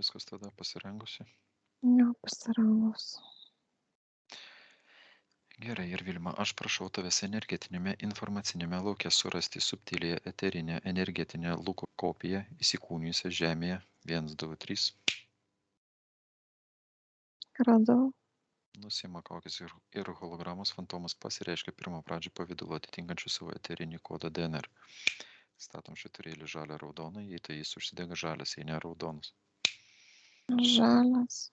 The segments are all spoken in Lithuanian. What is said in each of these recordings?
viskas tada pasirengusi. Jo, pasirengus. Gerai, ir Vilma, aš prašau tavęs energetinėme informacinėme lauke surasti subtilėje eterinę energetinę Luko kopiją įsikūnijusią žemėje 1, 2, 3. Radau. Nusima kaukės ir hologramos fantomas pasireiškia pirmo pradžio pavidalu atitinkančių savo eterinį kodą DNR. Statom švyturėlį žalią raudoną, jei tai jis užsidega žalias, jei ne raudonas. Žalias.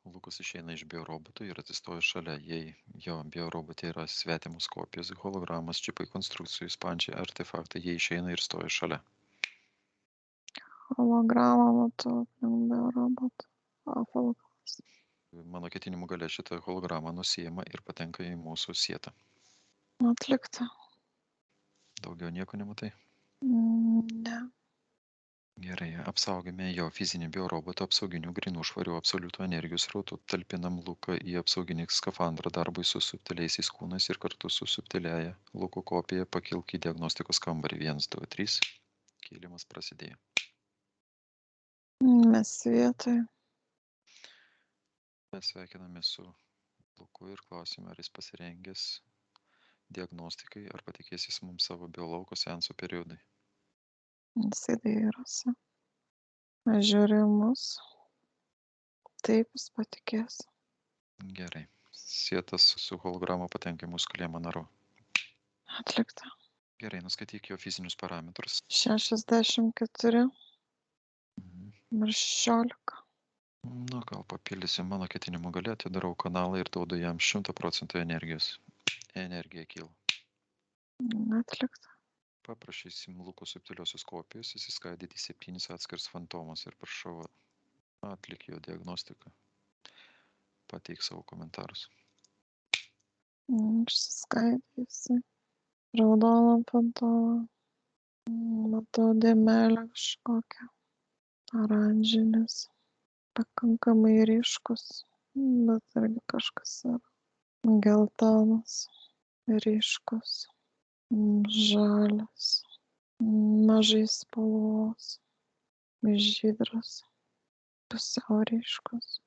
Lukas išeina iš bioroboto ir atsistoja šalia. Jei jo biorobotė yra svetimos kopijos, hologramas, čipai, konstrukcijų, spančiai, artefaktai, jie išeina ir stoja šalia. Hologramą matau aplink biorobotą. Apvalkalas. Mano ketinimų galia šitą hologramą nusijama ir patenka į mūsų sietą. Atlikta. Daugiau nieko nematai? Ne. Gerai, apsaugome jo fizinį biorobotą apsauginių grinų švarių absoliutų energijos srautų, talpinam Luką į apsauginį skafandrą darbui su subtiliaisiais kūnais ir kartu su subtiliaja Luko kopija pakilk į diagnostikos kambarį 1, 2, 3. Kėlimas prasidėjo. Mes vietoje. Mes sveikiname su Luku ir klausime, ar jis pasirengęs diagnostikai, ar patikės jis mums savo biolauko seanso periodai. Jisai dairosi. Žiūri į mus. Taip jis patikės. Gerai. Sietas su holograma patenka į mūsų kalėjimą narų. Atlikta. Gerai, nuskaityk jo fizinius parametrus. 64 Mhm. ir 16. Nu, gal papildysiu mano ketinimo galia, atidarau kanalą ir duodu jam 100% energijos. Energija kyla. Atlikta. Paprašysim Luko subtiliosios kopijos įsiskaidyti į 7 atskirs fantomus ir prašau atlik jo diagnostiką. Pateik savo komentarus. Išsiskaidysi. Raudoną fantomą. Matau dėmelę kažkokią. Oranžinis. Pakankamai ryškus. Bet irgi kažkas yra. Geltonas. Ryškus. Žalias. Mažai spalvos. Žydras. Pusiau ryškus.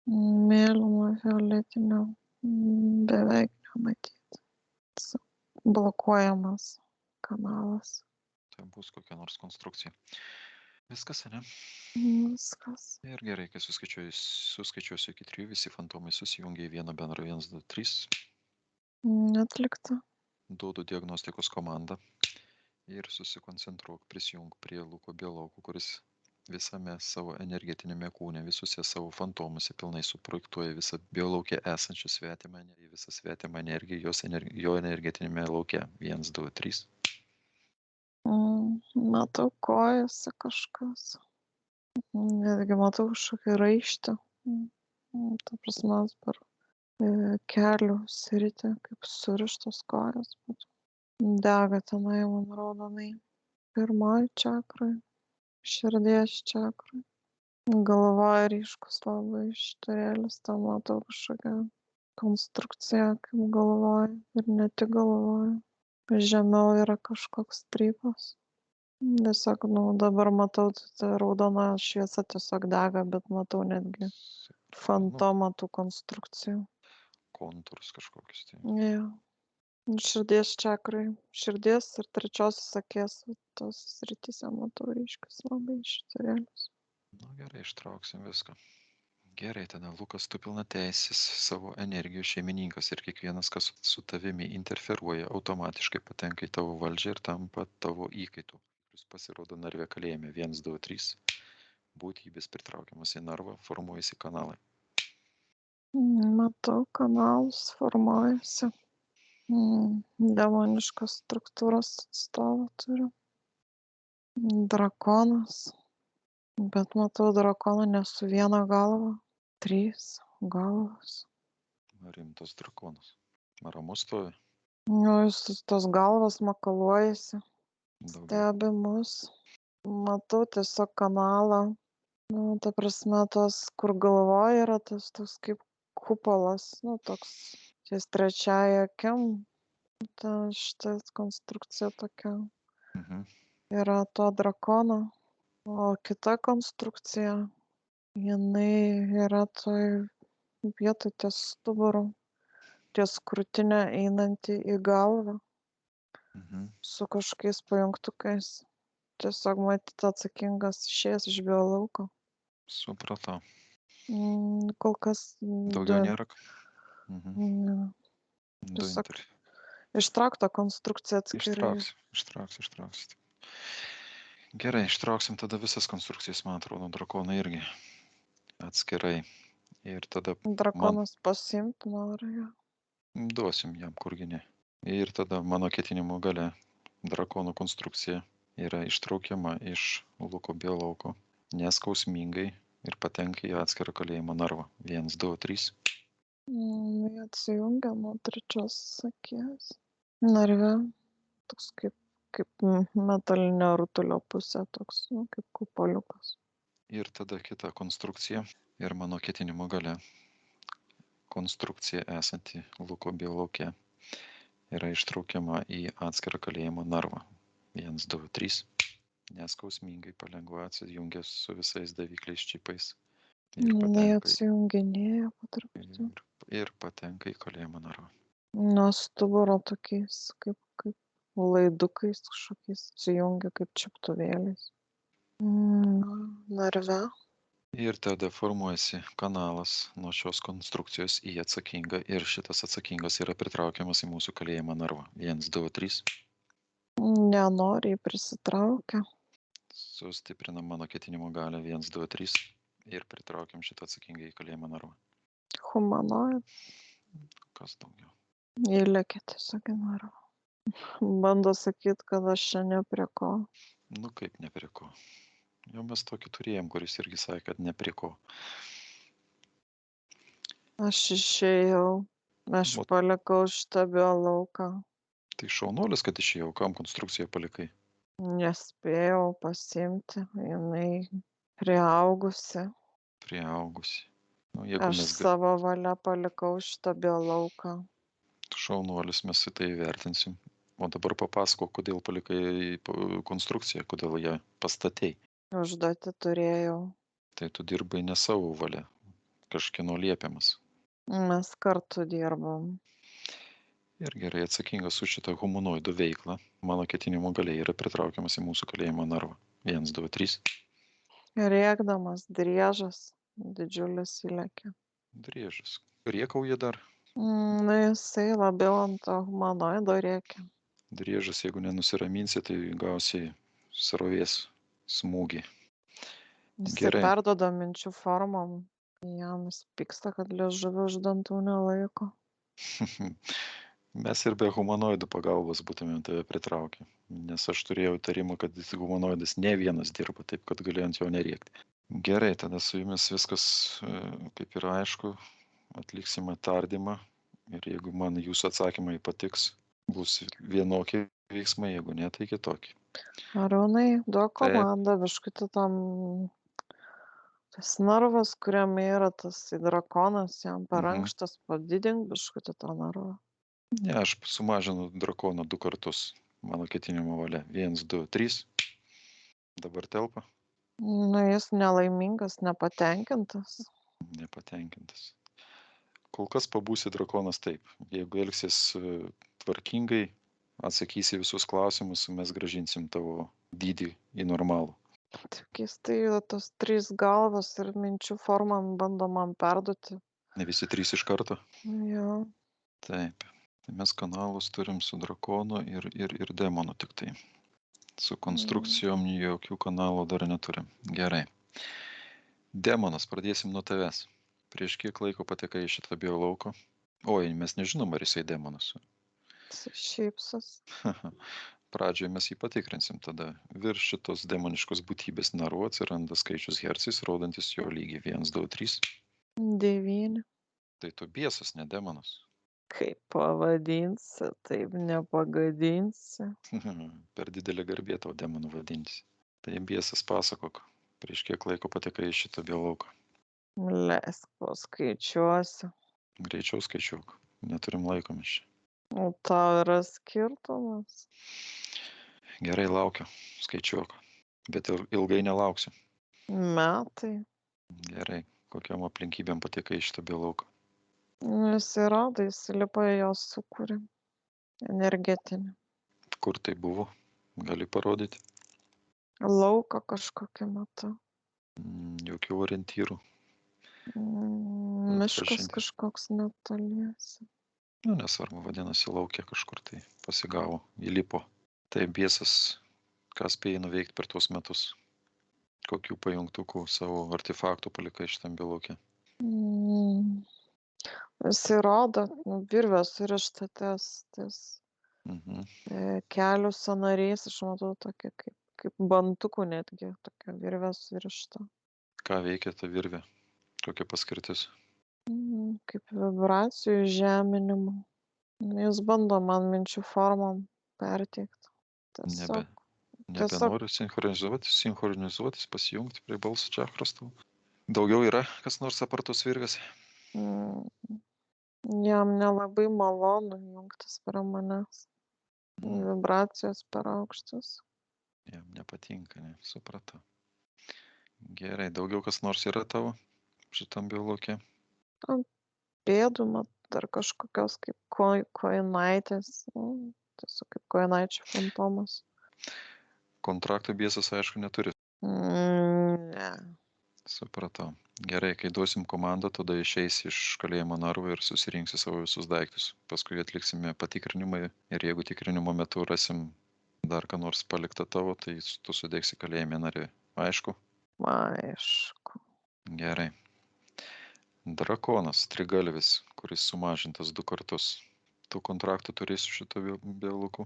Mėlyno violetinio beveik nematyti. Blokuojamas kanalas. Tai bus kokia nors konstrukcija. Viskas, ne? Viskas. Ir gerai, kai suskaičiuosiu iki 3, visi fantomai susijungia į vieną bendrą 1, 2, 3. Atlikta. Duodu diagnostikos komandą ir susikoncentruok, prisijung prie Luko biolauko, kuris visame savo energetinėme kūne, visuose savo fantomuose pilnai suprojektuoja visą biolaukę esančią svetimą, visą svetimą energiją jo energetinėme lauke. 1, 2, 3. Matau kojose kažkas. Netgi matau kažkokį raištį. Ta prasme, per kelių sritį, kaip surištos kojos. Dega tenai man raudonai. Pirmoji čakrai. Širdies čakrai. Galvoje ryškus labai šturėlis. Ten matau kažkokią konstrukciją kaip galvoje. Ir ne tik galvoje. Žemiau yra kažkoks strypas. Tiesiog, dabar matau, ta raudona šviesa tiesiog dega, bet matau netgi fantomą tų konstrukcijų. Kontūrus kažkokius. Tai. Jo. Širdies čakrai. Širdies ir trečiosios akies. Tos srityse matau ryškius labai šturėlius. Na gerai, ištrauksim viską. Gerai, tada Lukas, tu pilna teisės savo energijos šeimininkas ir kiekvienas, kas su tavimi interferuoja, automatiškai patenka į tavo valdžią ir tampa tavo įkaitu. Jūs pasirodo narve kalėjime 1, 2, 3. Būtybės pritraukiamas į narvą, formuojasi kanalai. Matau, kanalus formuojasi. Demoniškos struktūros atstovą turiu. Drakonas. Bet matau drakoną ne su viena galva. 3 galvos. Rimtas drakonas. Ramus stovi. Jis tos galvos makaluojasi. Daugiau. Stebi mus. Matau tiesiog kanalą. Ta prasme, tos, kur galvoje yra, tas toks kaip kupolas. Toks, ties trečiaja akim. Šitą konstrukcija tokia. Yra to drakono. O kita konstrukcija, jinai yra toj vietoj ties stuburu, ties krūtine einanti į galvą Mhm. su kažkokiais pajungtukais. Tiesiog matyt atsakingas išėjęs iš biolauko. Supratau. Kol kas Daugiau nėra. Mhm. ne, Du tiesiog ištraukta konstrukcija atskirai. Ištrauksim. Gerai, ištrauksim tada visas konstrukcijas, man atrodo, drakoną irgi atskirai. Ir tada Drakonas pasiimt nori jo. duosim jam, kurgi ne. Ir tada mano ketinimo gale drakono konstrukcija yra ištraukiama iš Luko biolauko neskausmingai ir patenka į atskirą kalėjimo narvą. 1, 2, 3. Jinai atsijungia nuo trečios akies. Narve toks kaip metalinio rutulio pusė, toks kaip kupoliukas. Ir tada kita konstrukcija. Ir mano ketinimo gale konstrukcija esanti Luko biolauke yra ištraukiama į atskirą kalėjimo narvą. 1, 2, 3. Neskausmingai palengva atsijungia su visais davikliais čipais. Jinai atsijunginėja po truputį. Ir patenka į kalėjimo narvą. Nuo stuburo tokiais kaip laidukais kažkokiais atsijungia kaip čiuptuvėliais. Narve. Ir tada formuojasi kanalas nuo šios konstrukcijos į atsakingą ir šitas atsakingas yra pritraukiamas į mūsų kalėjimo narvą. 1, 2, 3. Nenoriai prisitraukia. Sustiprinam mano ketinimo galę. 1, 2, 3. Ir pritraukiam šitą atsakingą į kalėjimo narvą. Humanoid. Kas daugiau? Įlėkė tiesiog į narvą. Bando sakyt, kad aš čia ne prie ko. Nu kaip ne prie ko. Jau mes tokį turėjom, kuris irgi sakė, kad ne prie ko. Aš išėjau. Aš palikau šitą biolauką. Tai šaunuolis, kad išėjau, kam konstrukciją palikai? Nespėjau pasiimti, jinai priaugusi. Nu, Aš savo valia palikau šitą biolauką. Šaunuolis, mes į tai vertinsim. O dabar papasako, kodėl palikai konstrukciją, kodėl ją pastatei. Užduotį turėjau. Tai tu dirbai ne savo valia, kažkieno liepiamas. Mes kartu dirbam. Ir gerai atsakingas už šitą humanoidų veiklą. Mano ketinimo galiai yra pritraukiamas į mūsų kalėjimo narvą. 1, 2, 3. Rėkdamas driežas didžiulis įlėkė. Driežas. Riekauja dar. Jisai labiau ant to humanoido rėkė. Driežas, jeigu nenusiraminsi, tai gausi srovės smūgį. Jisai perduoda minčių formom. Jam jis pyksta, kad liežuvį už dantų nelaiko. Mes ir be humanoidų pagalbos būtumėm tave pritraukę. Nes aš turėjau įtarimą, kad humanoidas ne vienas dirba, taip kad galėjau ant jo nerėkti. Gerai, tada su jumis viskas kaip ir aišku. Atliksime tardymą. Ir jeigu man jūsų atsakymai patiks, bus vienokie veiksmai, jeigu ne, tai kitokie. Arūnai, duok komandą, biškutį tam tas narvas, kuriame yra tas drakonas, jam per ankštas, padidink biškutį tą narvą. Ne, aš sumažinu drakoną 2 kartus. Mano ketinimo valia. 1, 2, 3. Dabar telpa. Nu, jis nelaimingas, nepatenkintas. Nepatenkintas. Kol kas pabūsi drakonas taip. Jeigu elgsies tvarkingai, atsakysi visus klausimus, mes gražinsim tavo dydį į normalų. Keistai, tos 3 galvos ir minčių formą bando man perduoti. Ne visi 3 iš karto? Jo. Taip. Tai mes kanalus turim su drakonu ir demonu tik tai. Su konstrukcijom jokių kanalų dar neturim. Gerai. Demonas, pradėsim nuo tavęs. Prieš kiek laiko patekai į šitą biolauką? Oi, mes nežinom, ar jisai demonas. Šypsos. Pradžioje mes jį patikrinsim tada. Virš šitos demoniškos būtybės narų atsiranda skaičius hercais, rodantis jo lygį. 1, 2, 3. 9. Tai tu biesas, ne demonas. Kaip pavadinsi, taip nepagadinsi. Per didelė garbė tau demonų vadintis. Tai biesas pasakok, prieš kiek laiko patekai į šitą biolauką. Leisk paskaičiuosiu. Greičiau skaičiuok, neturim laiko mes čia. O tau yra skirtumas? Gerai, laukiu, skaičiuok. Bet ilgai nelauksiu. Metai. Gerai. Kokiam aplinkybėm patekai į šitą biolauką? Jis įrodo, jis lipa į jos sukūrį. Energetinį. Kur tai buvo? Gali parodyti? Lauką kažkokį matau. Jokių orientyrų. Miškas Atpažinti. kažkoks netoliese. Nu, nesvarbu, vadinasi, laukia kažkur tai pasigavo, įlipo. Tai biesas, ką spėjai nuveikti per tuos metus? Kokių pajungtukų savo artefaktų palikai šitam biolaukė? Mm. Jis įrodo, virvę surišta ties Mhm. kelių sąnariais, aš matau tokia kaip bantukų netgi, tokia virvė surišta. Ką veikia ta virvė? Kokia paskirtis? Kaip vibracijų žeminimo. Jis bando man minčių formom perteikti. Nebe, Tiesiog nebenoriu sinchronizuotis, pasijungti prie balso čakros tau. Daugiau yra kas nors apartos virvės? mm, jam nelabai malonu jungtis prie manęs. Vibracijos per aukštas. Jam nepatinka, ne? Supratau. Gerai, daugiau kas nors yra tavo šitam biolaukė? Ant pėdų dar kažkokios kaip kojinaitės. Tiesiog kaip kojinaičių fantomas. Kontrakto biesas, aišku, neturi. Ne. Supratau. Gerai, kai duosim komandą, tada išeisi iš kalėjimo narvo ir susirinksi savo visus daiktus. Paskui atliksime patikrinimą ir jeigu tikrinimo metu rasim dar ką nors paliktą tavo, tai tu sudėksi kalėjime narį. Aišku? Aišku. Gerai. Drakonas, trigalvis, kuris sumažintas 2 kartus. Tu kontraktų turi su šito bioluku?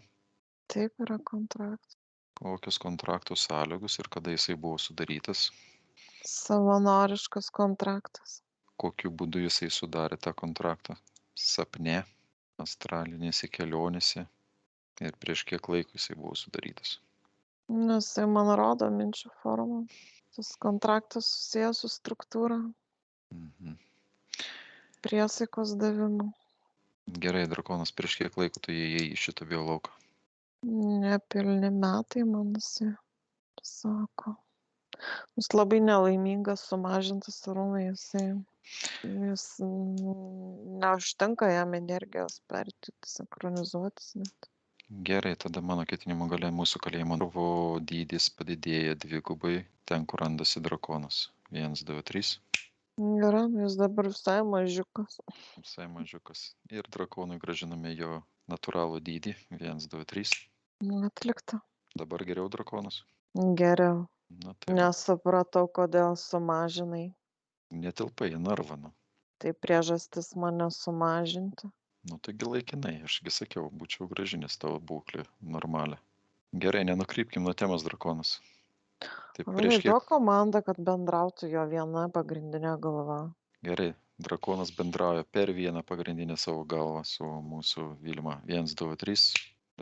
Taip yra kontraktas. Kokios kontrakto sąlygos ir kada jisai buvo sudarytas? Savanoriškas kontraktas. Kokiu būdu jisai sudarė tą kontraktą? Sapne, astralinėse kelionėse ir prieš kiek laiko jisai buvo sudarytas? Nes tai man rodo minčių formą. Tas kontraktas susijęs su struktūra, Mhm. priesaikos davimu. Gerai, drakonas, prieš kiek laiko tu įėjai į šitą biolauką? Nepilni metai, man visi sako. Jis labai nelaimingas, sumažintas arūnai, jis neužtenka jam energijos perteikti, sinchronizuotis net. Gerai, tada mano ketinimo galia mūsų kalėjimo narvo dydis padidėja dvigubai ten, kur randasi drakonas. 1, 2, 3. Gerai, jis dabar visai mažiukas. Visai mažiukas. Ir drakonui gražiname jo natūralų dydį. 1, 2, 3. Atlikta. Dabar geriau drakonas. Geriau. Na tai va, Nesupratau, kodėl sumažinai. netilpai į narvą. Nu. Tai priežastis mane sumažinti. Nu taigi laikinai, ašgi sakiau, būčiau gražinęs tavo būklę normalią. Gerai, nenukrypkim nuo temos drakonas. Tai Arūnai, prieš kiek... duok komandą, kad bendrautų jo viena pagrindinė galva. Gerai, drakonas bendrauja per vieną pagrindinę savo galvą su mūsų Vilma. 1, 2, 3.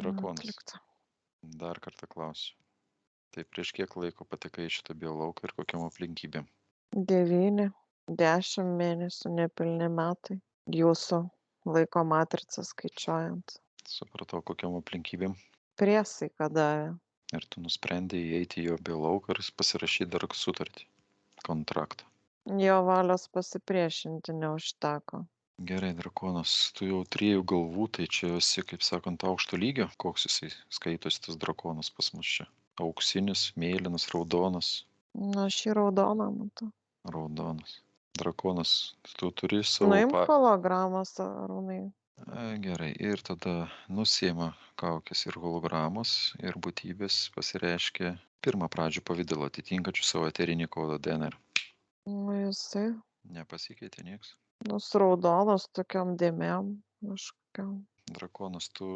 Drakonas. Atlikta. Dar kartą klausiu. Tai prieš kiek laiko patekai į šitą biolauką ir kokiam aplinkybėm? 9, 10 mėnesių, nepilni metai. Jūsų laiko matricą skaičiuojant. Supratau, kokiam aplinkybėm. Priesaiką davė. Ir tu nusprendei įeiti į jo biolauką ir pasirašyti dar sutartį. Kontraktą. Jo valios pasipriešinti neužteko. Gerai, drakonas, tu jau 3 galvų, tai čia esi, kaip sakant, aukšto lygio. Koks jisai skaitosi tas drakonas pas mus čia? Auksinis, mėlynas, raudonas. Na, šį raudoną matau. Raudonas. Drakonas, tu turi savo... Nuimk hologramas, Arūnai. Gerai, ir tada nusiema kaukės ir hologramos ir būtybės pasireiškia pirmą pradžių pavidalą atitinkačių savo eterinį kodą DNR. Nu, jisai. Nepasikeitė nieks. Nus raudonas tokiam dėmėm. Kažkokiam. Drakonas, tu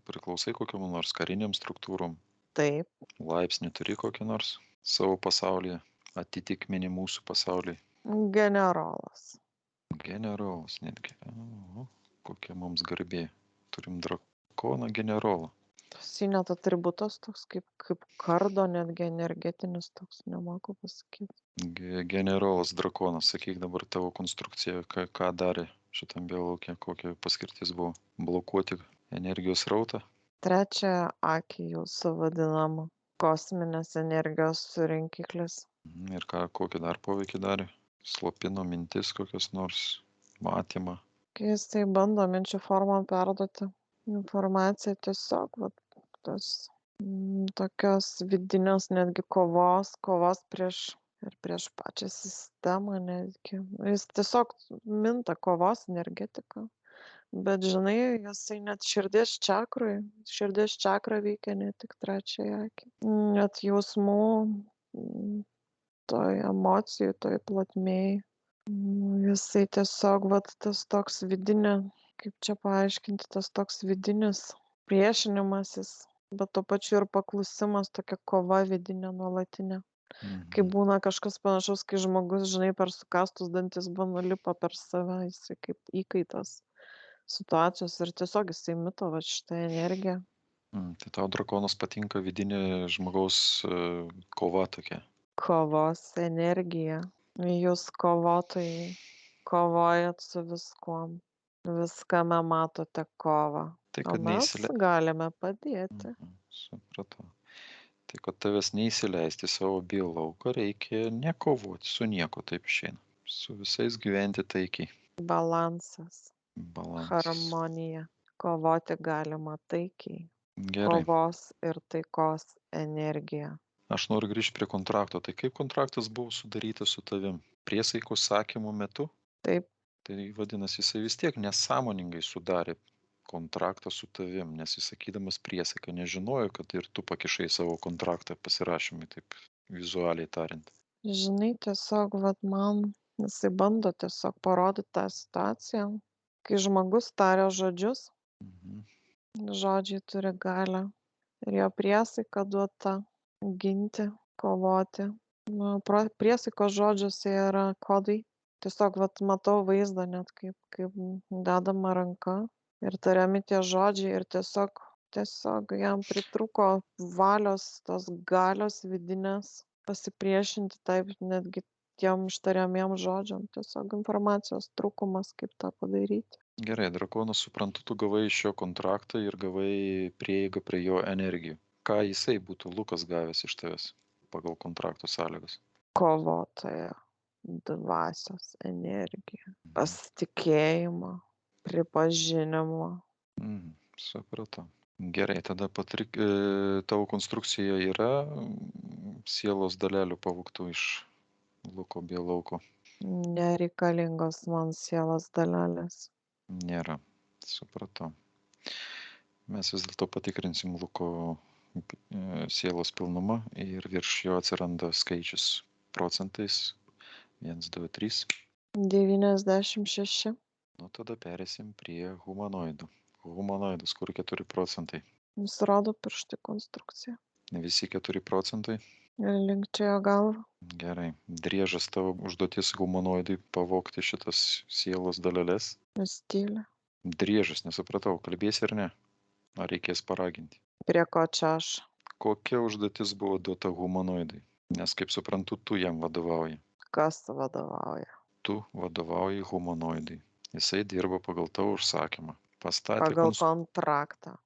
priklausai kokiam nors kariniam struktūrom? Taip. Laipsnį turi kokį nors savo pasaulyje, atitikmenį mūsų pasaulyje? Generolas. Generolas netgi. Oho, kokia mums garbė. Turim drakoną generolą. Tas net atributas toks kaip kardo, netgi energetinis toks, nemoku pasakyti. Generolas drakonas, sakyk dabar tavo konstrukcija, ką darė šitam biolaukė, kokia paskirtis buvo? Blokuoti energijos rautą? Trečią akį jūsų vadinamą. kosminės energijos surinkiklis. Ir kokį dar poveikį darė? Slopino mintis kokias nors, matymą. Kai jisai bando minčių formą perduoti informaciją, tiesiog tas tokios vidinės netgi kovos prieš pačią sistemą netgi. Jis tiesiog minta kovos energetika. Bet žinai, jisai net širdies čakra veikia ne tik trečiąją akį. Net jausmų, toj emocijų, toj plotmėj. Jisai tiesiog tas toks kaip čia paaiškinti, tas toks vidinis priešinimasis, bet tuo pačiu ir paklusimas, tokia kova vidinė nuolatinė. Kai būna kažkas panašaus, kai žmogus, žinai, per sukąstus dantis lipa per save, jisai kaip įkaitas situacijos ir tiesiog jisai mito šitą energiją. Tai tau drakonas patinka vidinė žmogaus kova tokia. Kovos energija. Jūs kovotojai kovojat su viskuom. Viskame matote kovą. Tai O kad mes galime padėti. Supratau. Tai kad tavęs neįsileisti savo biolauką, reikia nekovoti su nieko, taip išeina. Su visais gyventi taikiai. Balansas. Harmonija. Kovoti galima taikiai. Gerai. Kovos ir taikos energija. Aš noriu grįžti prie kontrakto. Tai kaip kontraktas buvo sudarytas su tavim? Priesaikos sakymo metu? Taip. Tai vadinasi, jisai vis tiek nesąmoningai sudarė kontraktą su tavim, nes jis sakydamas priesaiką nežinojo, kad ir tu pakišai savo kontraktą pasirašymui, taip vizualiai tariant. Žinai, tiesiog man jisai bando tiesiog parodyti tą situaciją, kai žmogus taria žodžius, žodžiai turi galią ir jo priesaika duota ginti, kovoti. Priesaikos žodžiuose yra kodai. Tiesiog matau vaizdą net kaip dedama ranka ir tariami tie žodžiai ir tiesiog jam pritrūko valios, tos galios vidinės pasipriešinti taip netgi tiem ištariamiem žodžiam. Tiesiog informacijos trūkumas, kaip tą padaryti. Gerai, drakonas, suprantu, tu gavai iš jo kontraktą ir gavai prieigą prie jo energijų. Ką jisai būtų Lukas gavęs iš tavęs pagal kontrakto sąlygas? Kovotojo dvasios energiją, pasitikėjimą, pripažinimą. Supratau. Gerai, tada tavo konstrukcija yra sielos dalelių pavogtų iš Luko biolauko? Nereikalingos man sielos dalelės. Nėra. Supratau. Mes vis dėlto patikrinsim Luko sielos pilnumą ir virš jo atsiranda skaičius procentais. 1, 2, 3. 96. Nu, tada perėsim prie humanoidų. Humanoidus, kur 4 procentai. Nusirodo pirštai konstrukcija. Visi 4 procentai. Ir linkčiojo galvą. Gerai. Driežas tavo užduotis humanoidui pavogti šitas sielos daleles. Stylė. Driežas, nesupratau, kalbėsi ar ne? Ar reikės paraginti? Prie ko čia aš? Kokia užduotis buvo duota humanoidui? Nes, kaip suprantu, tu jam vadovauji. Kas vadovauja? Tu vadovauji humanoidui. Jisai dirba pagal tavo užsakymą. Pagal kontraktą.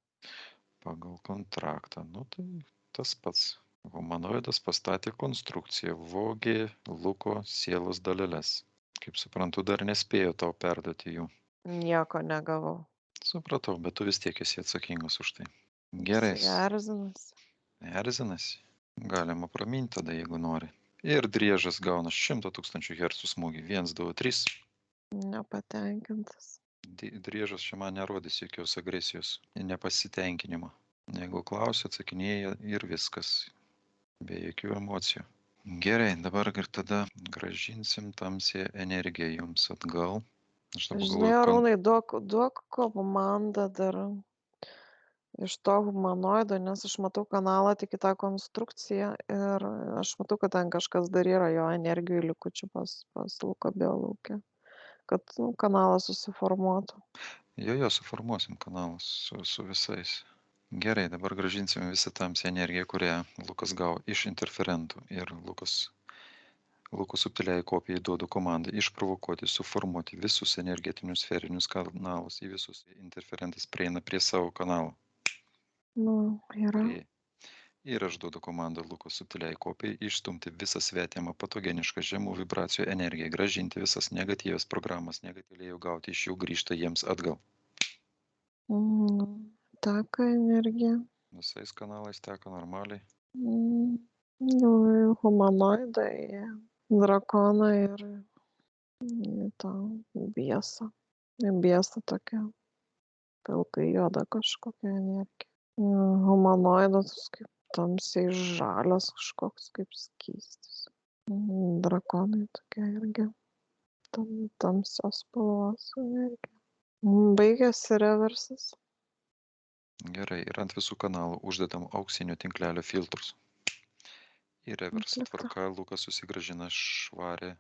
Pagal kontraktą. Nu, tai tas pats. Humanoidas pastatė konstrukciją, vogė Luko sielos daleles. Kaip suprantu, dar nespėjo tau perduoti jų. Nieko negavau. Supratau, bet tu vis tiek esi atsakingas už tai. Gerai. Erzinasi. Erzinasi. Galima praminti tada, jeigu nori. Ir driežas gauna 100 000 Hz smūgį. 1, 2, 3. Nepatenkintas. Driežas čia man nerodys jokios agresijos, nepasitenkinimo. Jeigu klausia, atsakinėja ir viskas. Be jokių emocijų. Gerai, dabar ir tada gražinsim tamsią energiją jums atgal. Žinai, Arūnai, duok komandą dar iš to humanoido, nes aš matau kanalą tik į tą konstrukciją ir aš matau, kad ten kažkas dar yra jo energijų likučių pas Luko biolaukė, kad kanalas susiformuotų. Jo, suformuosim kanalą su visais. Gerai, dabar gražinsim visą tamsią energiją, kurią Lukas gavo iš interferentų. Ir Luko subtiliai kopijai duodu komandą išprovokuoti, suformuoti visus energetinius sferinius kanalus. Į visus interferentas prieina prie savo kanalo. Nu, yra. Ir aš duodu komandą Luko subtiliai kopijai išstumti visą svetimą patogenišką žemų vibracijų energiją, grąžinti visas negatyvias programas, negatyviai gauti iš jų grįžta jiems atgal. Teka energija. Visais kanalais teka normaliai. Nu, humanoidai, drakonai ir į tą biesą. Į biesą tokia pilkai juoda kažkokia energija. Humanoidas kaip tamsiai žalias kažkoks kaip skystis. Drakonai tokia irgi tamsios spalvos energija. Baigėsi reversas. Gerai, ir ant visų kanalų uždedam auksinio tinklelio filtrus. Į reversą Atlikta. tvarka Lukas susigrąžina švarę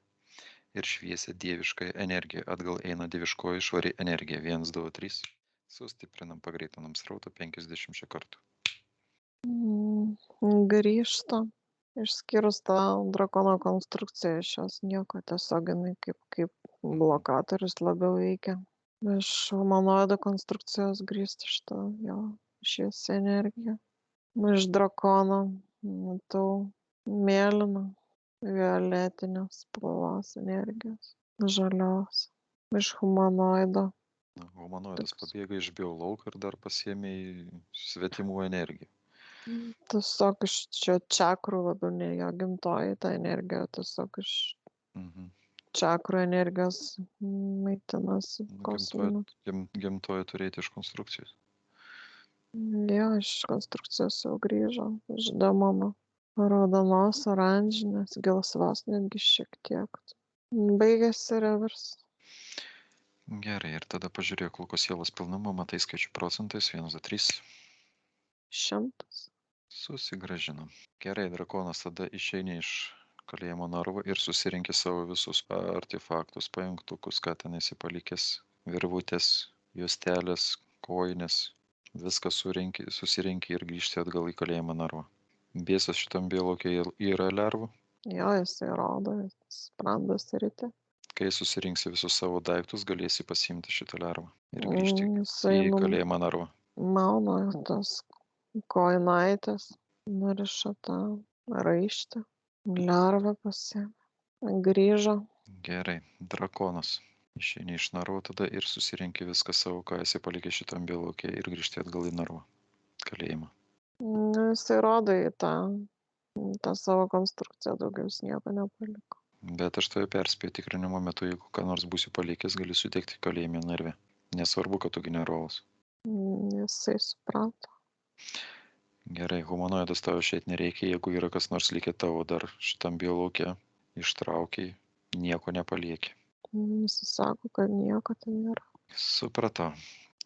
ir šviesią dievišką energiją. Atgal eina dieviškoji švari energija. 1, 2, 3. Sustiprinam, pagreitinam srautą 50 kartų. Grįžta. Išskyrus tą drakono konstrukciją iš jos nieko, tiesiog jinai kaip blokatorius labiau veikia. Iš humanoido konstrukcijos grįžta šitą jo šviesi energija. Iš drakono matau mėlyną, violetinės spalvos energijos, žalios. Iš humanoido. Humanoidas pabėga iš biolauko ir dar pasiėmė į svetimų energiją. Tiesiog iš čia čakrų labiau, ne jo gimtoji ta energija, tiesiog iš čakrų energijos maitinasi kosminiu. Gimtoji turėti iš konstrukcijos. Jo, iš konstrukcijos jau grįžo, iš demono. Raudonos, oranžinės, gelsvos netgi šiek tiek. Baigėsi revers. Gerai, ir tada pažiūrėk Luko sielos pilnumą, matai skaičių procentais, 1, 2, 3. 100. Susigrąžinam. Gerai, drakonas, tada išeini iš kalėjimo narvo ir susirinkė savo visus artefaktus, pajungtukus, ką ten esi palikęs, virvutės, juostelės, kojinės, viską susirinkė ir grįžti atgal į kalėjimo narvą. Bėsas šitam biologė yra lervų? Jo, jisai rodo, sprandas ryte. Kai susirinksi visus savo daiktus, galėsi pasiimti šitą lervą ir grįžti Jisai į kalėjimo narvą. Mauna tos kojinaitės, nuriša tą raištį, lervą pasiėmė, grįžo. Gerai, drakonas. Išeini iš narvo tada ir susirinki viską savo, ką esi palikęs šitam biologė ir grįžti atgal į narvą, kalėjimą. Jisai rodo į tą savo konstrukciją, daugiau jis nieko nepaliko. Bet aš tave perspėju tikrinimo metu, jeigu ką nors būsiu palikęs, gali suteikti kalėjime narve. Nesvarbu, kad tu generolas. Jisai suprato. Gerai, humanoidas tavo išeit nereikia, jeigu yra kas nors likę tavo dar šitam biologė, ištraukiai, nieko nepalieki. Jis sako, kad nieko ten nėra. Supratau.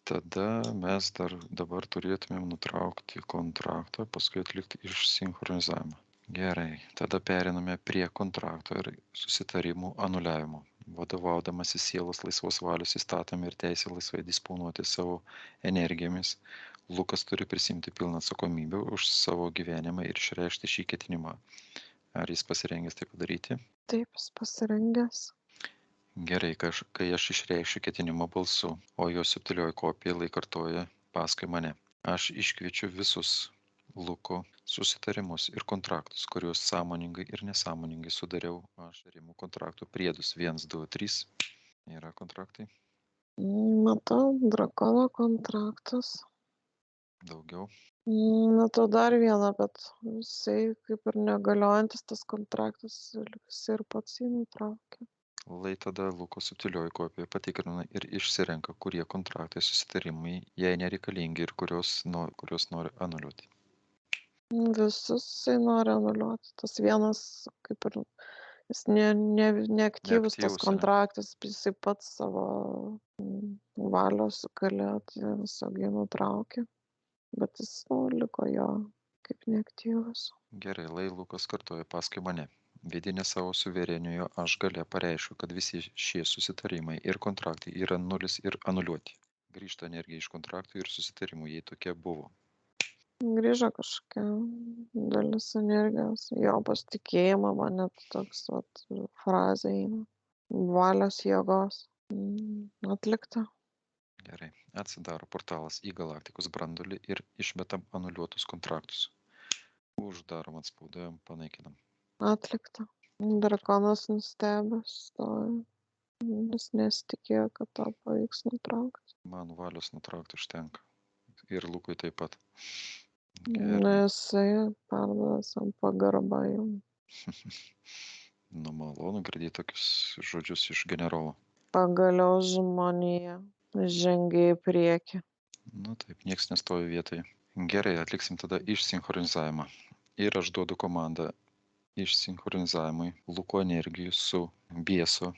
Tada mes dabar turėtumėm nutraukti kontraktą, paskui atlikti išsinchronizavimą. Gerai, tada periname prie kontrakto ir susitarimų anuliavimo. Vadovaudamasi sielos laisvos valios įstatymą ir teisę laisvai disponuoti savo energijomis, Lukas turi prisimti pilną atsakomybę už savo gyvenimą ir išreikšti šį ketinimą. Ar jis pasirengęs tai padaryti? Taip, jis pasirengęs. Gerai, kai aš išreikšiu ketinimą balsu, o jo subtilioji kopija laikartoja paskui mane. Aš iškviečiu visus Luko susitarimus ir kontraktus, kuriuos sąmoningai ir nesąmoningai sudariau aš rimų kontraktų priedus 1, 2, 3. Yra kontraktai? Matau, drakono kontraktas. Daugiau. Matau dar vieną, bet jisai kaip ir negaliojantis tas kontraktas, jisai ir pats jį nutraukė. Lai tada Luko subtilioji kopija patikrina ir išsirenka, kurie kontraktai susitarimai jai nereikalingi ir kurios nori anuliuoti. Visus jisai nori anuliuoti. Tas vienas kaip ir jis neaktyvus tas kontraktas, jisai pats savo valios galia tiesiog jį nutraukė, bet jis liko jo kaip neaktyvus. Gerai, lai Lukas kartoja paskui mane. Vidinė savo suvereniojo aš galia pareiškiu, kad visi šie susitarimai ir kontraktai yra nulis ir anuliuoti. Grįžta energija iš kontraktų ir susitarimų, jei tokie buvo. Grįžo kažkokia dalis energijos, jo pasitikėjimo, man net toks frazė eina. Valios jėgos. Atlikta. Gerai, atsidaro portalas į galaktikos branduolį ir išmetam anuliuotus kontraktus. Uždarom, atspauduojam, panaikinam. Atlikta. Drakonas nustebęs stovi, nes nesitikėjo, kad to pavyks nutraukti. Man valios nutraukti užtenka. Ir Lukui taip pat. Nu, Gerai. jisai perduoda savo pagarbą jum. Nu, malonu girdėti tokius žodžius iš generolo. Pagaliau žmonija žengė į priekį. Nu taip, nieks nestovi vietoje. Gerai, atliksim tada išsinchronizavimą. Ir aš duodu komandą išsinchronizavimui Luko energijų su Bieso,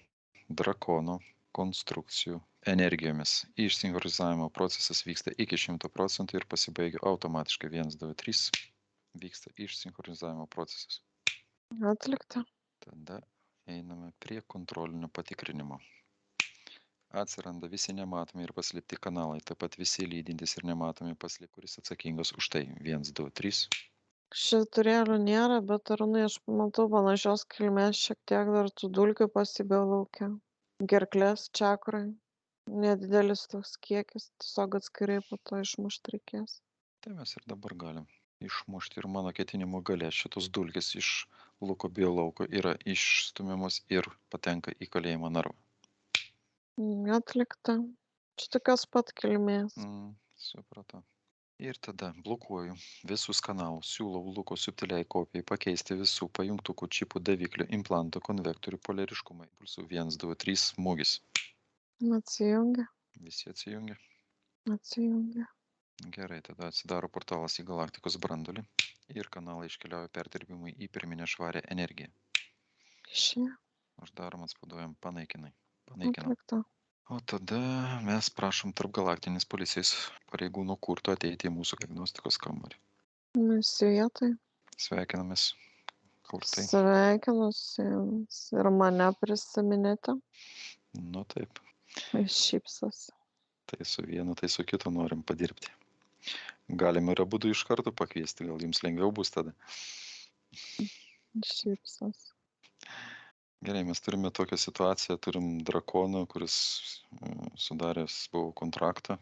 Drakono konstrukcijų energijomis. Išsinchronizavimo procesas vyksta iki 100% ir pasibaigia automatiškai 1, 2, 3. Vyksta išsinchronizavimo procesas. Atlikta. Tada einame prie kontrolinio patikrinimo. Atsiranda visi nematomi ir paslėpti kanalai, taip pat visi lydintys ir nematomi paslėpti, kuris atsakingas už tai. 1, 2, 3. Švyturėlių nėra, bet Arūnai, aš matau panašios kilmės šiek tiek dar tų dulkių pasibėjo lauke. Gerklės čakrai. Nedidelis toks kiekis, tiesiog atskirai po to išmušti reikės. Tai mes ir dabar galim išmušti ir mano ketinimo gale šitos dulkės iš Luko biolauko yra išstumiamos ir patenka į kalėjimo narvą. Atlikta. Čia tokios pat kilmės. Supratau. Ir tada blokuoju visus kanalus, siūlau Luko subtiliai kopijai pakeisti visų pajungtukų čipų daviklių, implantų, konvektorių polariškumą. Impulsų 1, 2, 3 smūgis. Atsijungia. Visi atsijungia. Atsijungia. Gerai, tada atsidaro portalas į galaktikos brandulį ir kanalai iškeliauja perdirbimui į pirminę švarę energiją. Išėjo. Uždarom, atspauduojam, panaikinam. Atlikta. O tada mes prašom tarpgalaktinės policijos pareigūnų kurto ateiti į mūsų diagnostikos kambarį. Visi vietoj. Sveikinamės, kurtai. Sveikinusi ir mane prisiminėte. Nu taip, Šypsosi. tai su vienu, tai su kitu norim padirbti. Galime ir abudu iš karto pakviesti, gal jums lengviau bus tada. Šypsosi. Gerai, mes turime tokią situaciją, turim drakoną, kuris sudaręs buvo kontraktą.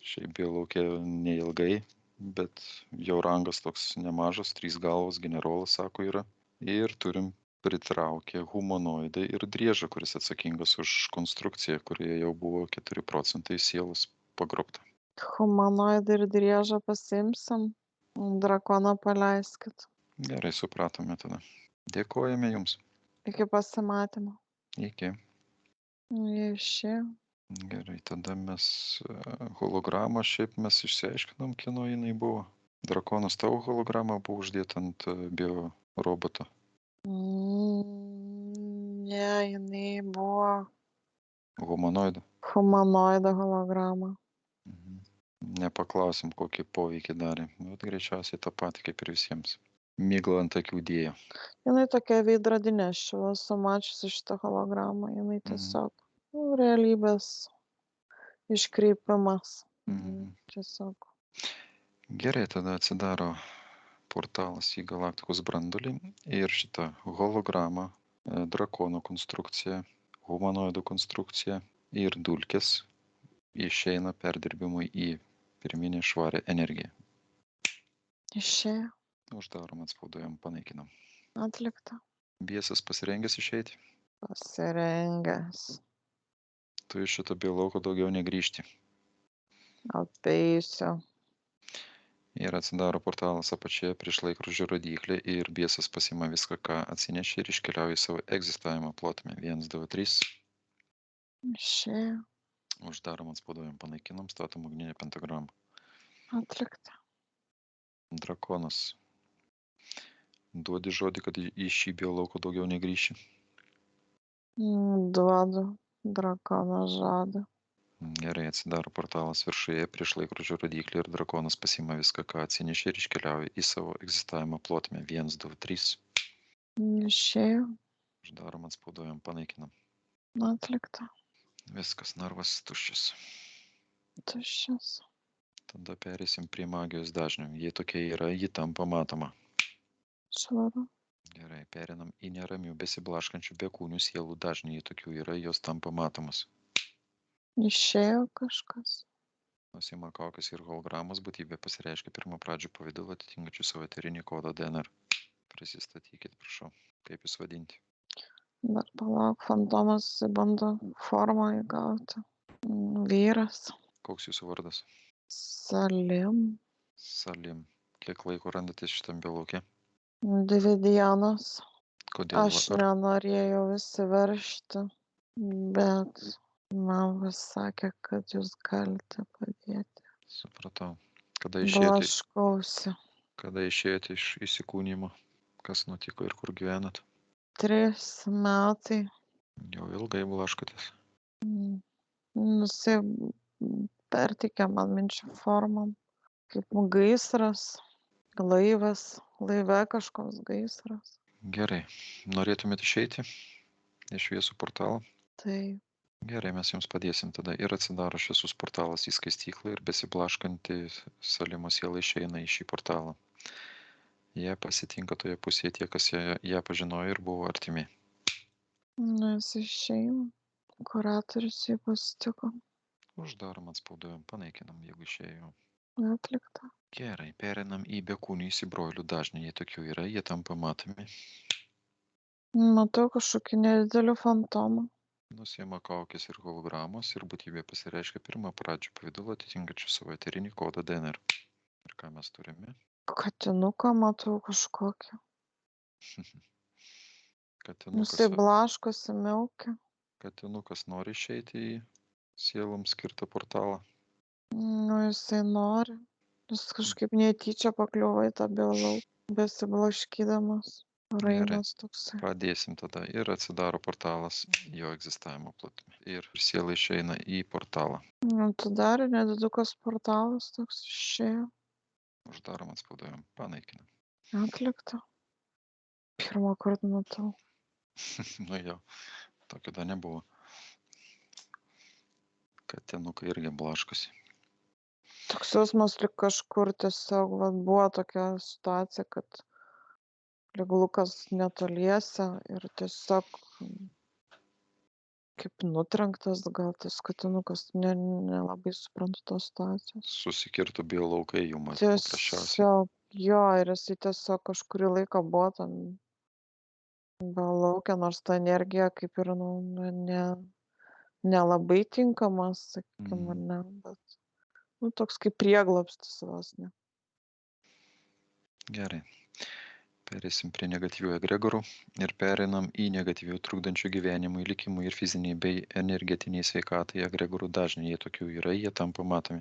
Šiaip biolaukė neilgai, bet jo rangas toks nemažas, 3 galvos, generolas, sako, yra. Ir turim pritraukę humanoidą ir driežą, kuris atsakingas už konstrukciją, kurioje jau buvo 4% sielos pagrobta. Humanoidą ir driežą pasimsim. Drakoną paleiskit. Gerai, supratome tada. Dėkojame jums. Iki pasimatymo. Iki. Jie išėjo. Gerai, tada mes hologramą šiaip mes išsiaiškinom, kieno jinai buvo. Drakonas tavo hologramą buvo uždėta ant bio roboto. Ne, jinai buvo Humanoidą. humanoido holograma. Nepaklausim, kokį poveikį darė. Bet greičiausiai tą patį kaip ir visiems. Myglą ant akių dėjo. Jinai tokia veidrodinė, aš jau esu mačiusi šitą hologramą. Jinai tiesiog realybės iškreipimas. Tiesiog. Gerai, tada atsidaro portalas į galaktikos brandulį ir šitą hologramą, drakono konstrukciją, humanoidų konstrukciją ir dulkės išeina perdirbimui į pirminę švarę energiją. Išėjo. Uždarom, atspauduojam, panaikinam. Atlikta. Biesas pasirengęs išeiti? Pasirengęs. Tu iš šito biolauko daugiau negrįžti. Apeisiu. Ir atsidaro portalas apačioje prieš laikrodžio rodiklį ir biesas pasima viską, ką atsinešė ir iškeliauja į savo egzistavimo plotmę. 1, 2, 3. Išėjo. Uždarom, atspauduojam, panaikinam, statom ugninę pentagramą. Atlikta. Drakonas. Duodi žodį, kad į šį biolauko daugiau negrįši. Duodu. Drakonas žada. Gerai, atsidaro portalas viršuje prieš laikrodžio rodiklį ir drakonas pasima viską, ką atsinešė ir iškeliauja į savo egzistavimo plotmę. 1, 2, 3. Išėjo. Uždarom, atspauduojam, panaikinam. Atlikta. Viskas, narvas tuščias. Tuščias. Tada perėsim prie magijos dažnių. Jei tokia yra, ji tampa matoma. Švaru. Gerai, perinam į neramių besiblaškančių bekūnių sielų dažnį. Jei tokių yra, jos tampa matomas. Išėjo kažkas. Nusiima kaukės ir hologramos, būtybė pasireiškia pirmo pradžių pavidalu atitinkančių savo eterinį kodą DNR. Prisistatykit, prašau, kaip jūs vadinti. Dar palauk, fantomas bando formą įgauti. Vyras. Koks jūsų vardas? Salim. Salim. Kiek laiko randatės šitam biolauke? 2 dienas. Kodėl? Aš nenorėjau įsiveržti, bet man pasakė, kad jūs galite padėti. Supratau. Kada išėjote Blaškausi. iš įsikūnymo? Kas nutiko ir kur gyvenat? 3 metai. Jau ilgai blaškotės. Perteikė man minčių formom, kaip gaisras, laivas, laive kažkoks gaisras. Gerai. Norėtumėt išeiti iš šviesų portalo? Tai Gerai, mes jums padėsim tada. Ir atsidaro šviesus portalas į skaistyklą ir besiblaškanti Salimo siela išeina į šį portalą. Jie pasitinka toje pusėje tie, kas ją pažinojo ir buvo artimi. mes išėjom. Kuratorius jį pasitiko. Uždarom, atspauduojam, panaikinam, jeigu išėjo. Atlikta. Gerai, perinam į bekūnių įsibroilių dažnį. Jei tokių yra, jie tampa matomi. Matau kažkokį nedidelį fantomą. Nusiima kaukės ir hologramos ir būtybė pasireiškia pirmą pradžių pavidalu atitinkančių savo eterinį kodą DNR. Ir ką mes turime? Katinuką matau kažkokį. Jisai Katinukas, blaškosi, miaukia. katinukas nori išeiti į sieloms skirtą portalą. Jisai nori. Jis kažkaip netyčia pakliuvo į tą biolauką, besiblaškydamas. Rainas toksai. Padėsim tada ir atsidaro portalas jo egzistavimo plotmė. Ir siela išeina į portalą. Atidarė nedidukas portalas toks išėjo. Uždarom, atspauduojam, panaikinam. Atlikta. Pirmą kartą matau. Nu jo, tokio dar nebuvo. Katinukai irgi blaškosi. Toks jausmas lyg kažkur tiesiog buvo tokia situacija, kad lyg Lukas netoliese ir tiesiog kaip nutrenktas gal tas katinukas, nelabai suprantu tos situacijos. Susikirto biolaukai jų mat paprasčiausiai. Tiesiog jo, ir jisai tiesiog kažkurį laiką buvo tam biolauke, nors ta energija kaip ir nelabai tinkamas, sakykim, ar ne, bet toks kaip prieglobstis vos ne. Gerai. Perėsim prie negatyvių egregorų ir pereinam į negatyvių trukdančių gyvenimui, likimui ir fiziniai bei energetiniai sveikatai egregorų dažnį. Jei tokių yra, jie tampa matomi.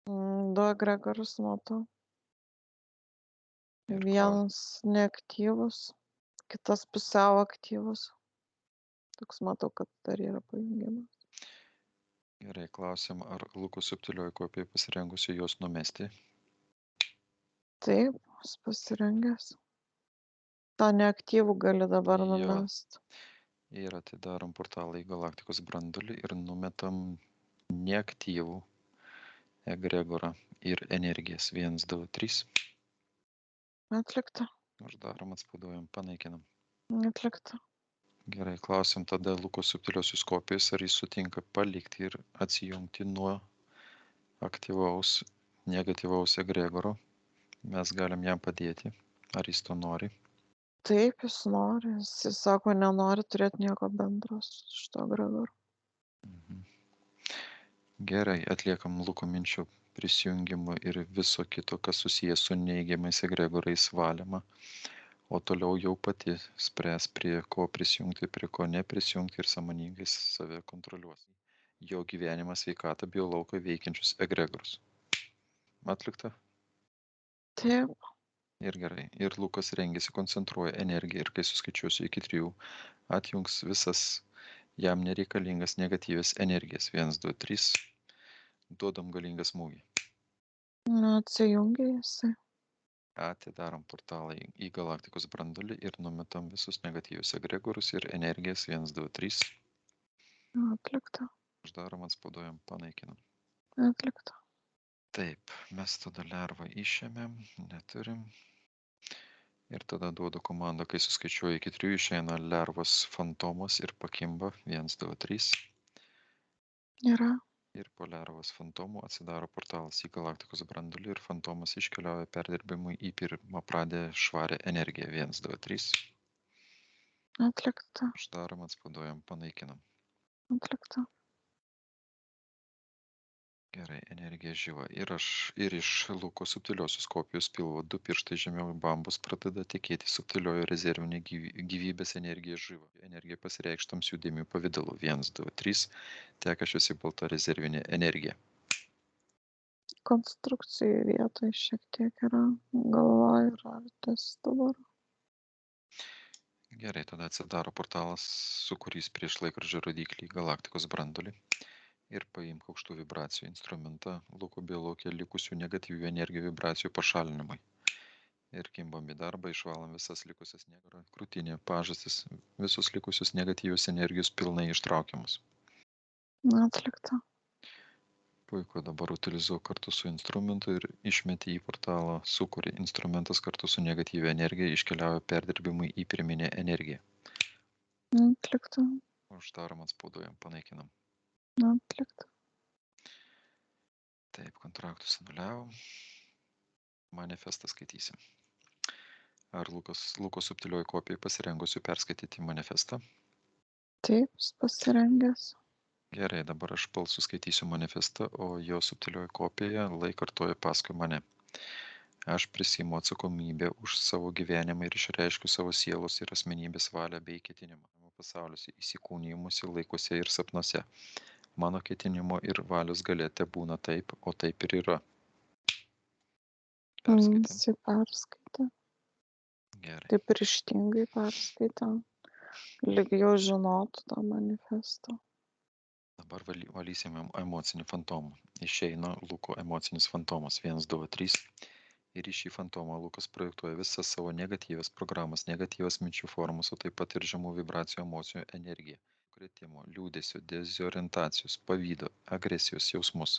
2 egregorus matau. Vienas neaktyvus, kitas pusiau aktyvus. Toks matau, kad dar yra pajungiamas. Gerai, klausim, ar Luko subtilioji kopija pasirengusi juos numesti? Taip, jis pasirengęs. tą neaktyvų gali dabar numest. Ir atidarom portalą į galaktikos brandulį ir numetam neaktyvų egregorą ir energijas. 1, 2, 3. Atlikta. Uždarom, atspauduojam, panaikinam. Atlikta. Gerai, klausim tada Luko subtiliosios kopijos, ar jis sutinka palikti ir atsijungti nuo aktyvaus negatyvaus egregoro. Mes galim jam padėti. Ar jis to nori? Taip, jis nori. Jis sako, nenori turėti nieko bendro su šito egregoru. Gerai, atliekam Luko minčių prisijungimo ir viso kito, kas susijęs su neigiamais egregorais valymą. O toliau jau pati spręs, prie ko prisijungti, prie ko neprisijungti ir sąmoningai save kontroliuos. Jo gyvenimą, sveikatą, biolauką veikiančius egregorus. Atlikta? Taip. Ir gerai. Ir Lukas rengiasi, koncentruoja energiją ir kai suskaičiuosiu iki 3, atjungs visas jam nereikalingas negatyvias energijas. 1, 2, 3. Duodam galingą smūgį. Atsijungia jisai. Atidarom portalą į galaktikos brandulį ir numetam visus negatyvius egregorus ir energijas. 1, 2, 3. Atlikta. Uždarom, atspauduojam, panaikinam. Atlikta. Taip, mes tada lervą išėmėm, neturim. Ir tada duodu komandą, kai suskaičiuoju iki 3, išeina lervos fantomas ir pakimba. 1, 2, 3. Yra. Ir po lervos fantomų atsidaro portalas į galaktikos branduolį ir fantomas iškeliauja perdirbimui į pirmą pradę švarę energiją. 1, 2, 3. Atlikta. Uždarom, atspaudojam, panaikinam. Atlikta. Gerai, energija žyva. Ir iš Luko subtiliosios kopijos pilvo 2 pirštai žemiau bambos pradeda tekėti subtilioji rezervinė gyvybės energija žyva. Energija pasireikš tamsių dėmių pavidalu. 1, 2, 3. Teka šviesi balta rezervinė energija. Konstrukcijų vietoj šiek tiek yra. Galvoju, ir artis dabar. Gerai, tada atsidaro portalas, sukurys prieš laikrodžio rodiklį į galaktikos branduolį. Ir paimk aukštų vibracijų instrumentą Luko biologija likusių negatyvių energijų vibracijų pašalinimui. Ir kimbam į darbą, išvalom visas likusias negaro, krūtinė, pažastis, visus likusius negatyvius energijos pilnai ištraukiamus. Atlikta. Puiku, dabar utilizuok kartu su instrumentu ir išmeti į portalą, sukuri. Instrumentas kartu su negatyvia energija iškeliauja perdirbimui į pirminę energiją. Atlikta. Uždarom, atspauduojam, panaikinam. Atlikta. Taip, kontraktus anuliavom. Manifestą skaitysim. Ar Luko subtilioji kopija pasirengusiu perskaityti manifestą? Taip, jis pasirengęs. Gerai, dabar aš balsu skaitysiu manifestą, o jo subtilioji kopija kartoja paskui mane. Aš prisiimu atsakomybę už savo gyvenimą ir išreiškiu savo sielos ir asmenybės valią bei ketinimą. Pasauliuose įsikūnijimuose laikuose ir sapnuose. Mano ketinimo ir valios galėte būna taip, o taip ir yra. Perskaitėm. Jisai perskaitė. Gerai. Taip ryžtingai perskaitė. Lyg jau žinotų tą manifestą. Dabar valysime emocinį fantomą. Išeina Luko emocinis fantomas. 1, 2, 3. Ir į šį fantomą Lukas projektuoja visas savo negatyvias programas, negatyvias minčių formas, o taip pat ir žemų vibracijų emocijų energiją. Kretimo, liūdėsio, dezorientacijos, pavydo, agresijos jausmus.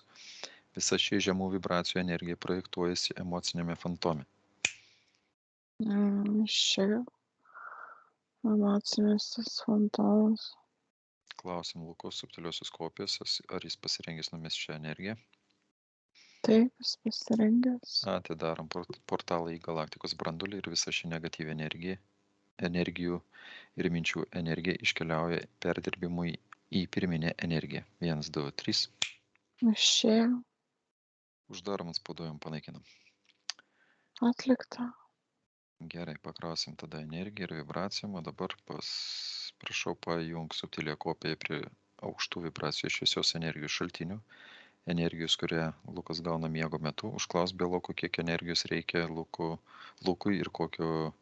Visa ši žemų vibracijų energija projektuojasi emocinėme fantome. Išėjo emocinis tas fantomas. Klausim Lukos subtiliosios kopijos, ar jis pasirengęs numesti šią energiją. Taip, jis pasirengęs. Atidarom portalą į galaktikos branduolį ir visa ši negatyvi energijų ir minčių energija iškeliauja perdirbimui į pirminę energiją. 1, 2, 3. Išėjo. Uždarom, atspaudojam, panaikinam. Atlikta. Gerai, pakrausim tada energiją ir vibracijom, o dabar prašau pajung subtilę kopiją prie aukštų vibracijų šviesios energijos šaltinių. Energijos, kurią Lukas gauna miego metu. Užklaus biologų, kiek energijos reikia Lukui ir kokio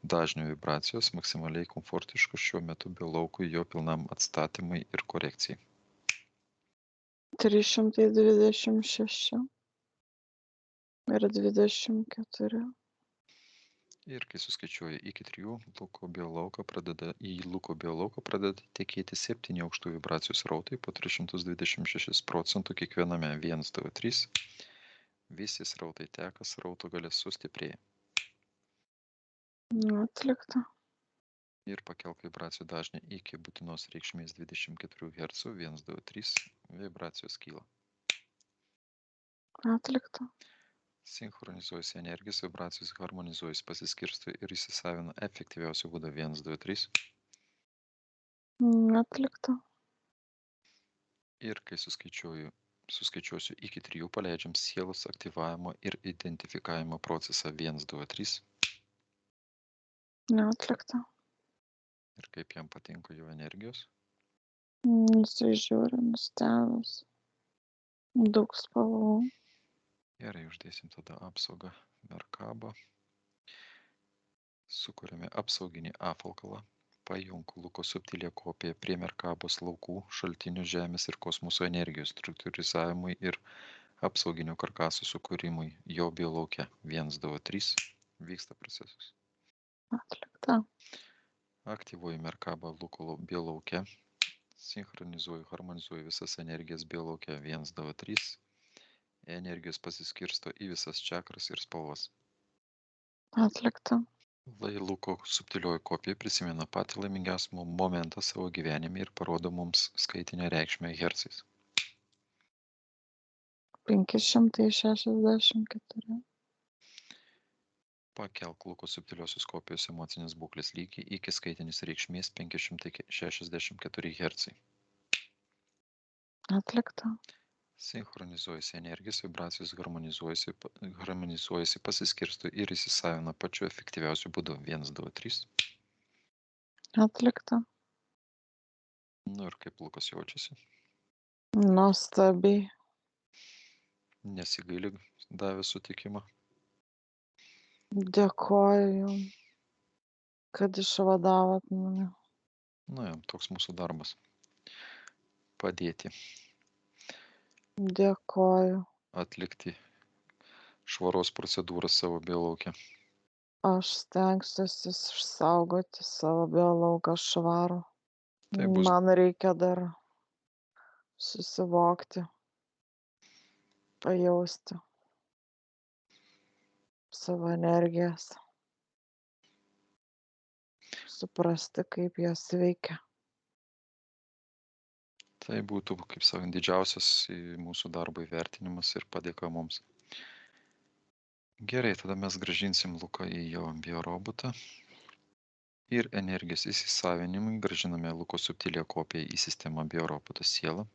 dažnio vibracijos maksimaliai komfortiškos šiuo metu biologui jo pilnam atstatymui ir korekcijai. 326 ir 24. Ir kai suskaičiuoja iki 3, į Luko biologą pradeda tekėti 7 aukštų vibracijų srautai po 326% kiekviename. 1, 2, 3. Visi srautai teka, srauto galia sustiprėja. Atlikta. Ir pakelk vibracijų dažnį iki būtinos reikšmės 24 Hz. 1, 2, 3. Vibracijos kyla. Atlikta. Sinchronizuojasi energijos, vibracijos harmonizuojasi, pasiskirsto ir įsisavina efektyviausiu būdu. 1, 2, 3. Atlikta. Ir kai suskaičiuosiu iki 3, paleidžiam sielos aktyvavimo ir identifikavimo procesą. 1, 2, 3. Atlikta. Ir kaip jam patinka jo energijos? Jisai žiūri, nustebęs. Daug spalvų. Gerai, uždėsim tada apsaugą Merkabą. Sukuriame apsauginį apvalkalą. Pajunk Luko subtilę kopiją prie Merkabos laukų, šaltinių žemės ir kosmoso energijos struktūrizavimui ir apsauginio karkaso sukūrimui jo biolauke. 1, 2, 3. Vyksta procesas. Atlikta. Aktyvuoju Merkabą Luko biolauke. Sinchronizuoju, harmonizuoju visas energijas biolauke. 1, 2, 3. Energijos pasiskirsto į visas čakras ir spalvas. Atlikta. Luko subtilioji kopija prisimena patį laimingiausią momentą savo gyvenime ir parodo mums skaitinę reikšmę hercais. 564. Pakelk Luko subtiliosios kopijos emocinės būklės lygį iki skaitinės reikšmės 564 Hz. Atlikta. Sinchronizuojasi energijos, vibracijos harmonizuojasi, pasiskirsto ir įsisavina pačiu efektyviausiu būdu. 1, 2, 3. Atlikta. Nu ir kaip Lukas jaučiasi? Nuostabiai. Nesigaili davė sutikimą. Dėkoju jum, kad išvadavot mane. Na, toks mūsų darbas. Padėti, Dėkoju. atlikti švaros procedūras savo biolauke. Aš stengsiuosi išsaugoti savo biolauką švarų. Tai bus Man reikia dar susivokti, pajausti savo energijas, suprasti, kaip jos veikia. Tai būtų, kaip sakant, didžiausias mūsų darbo įvertinimas ir padėka mums. Gerai, tada mes grąžinsim Luką į jo biorobotą. Ir energijos įsisavinimui grąžiname Luko subtilią kopiją į sistemą bioroboto sielą.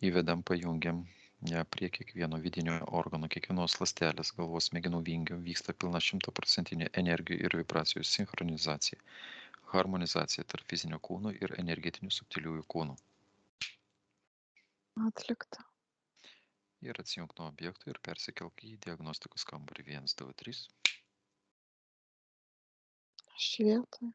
Įvedam, pajungiam ją prie kiekvieno vidinio organo, kiekvienos ląstelės, galvos smegenų vingio. Vyksta pilna 100% energijų ir vibracijų sinchronizacija, harmonizacija tarp fizinio kūno ir energetinių subtiliųjų kūnų. Atlikta. Ir atsijunk nuo objektų ir persikelk į diagnostikos kambarį. 1, 2, 3. Švietoj.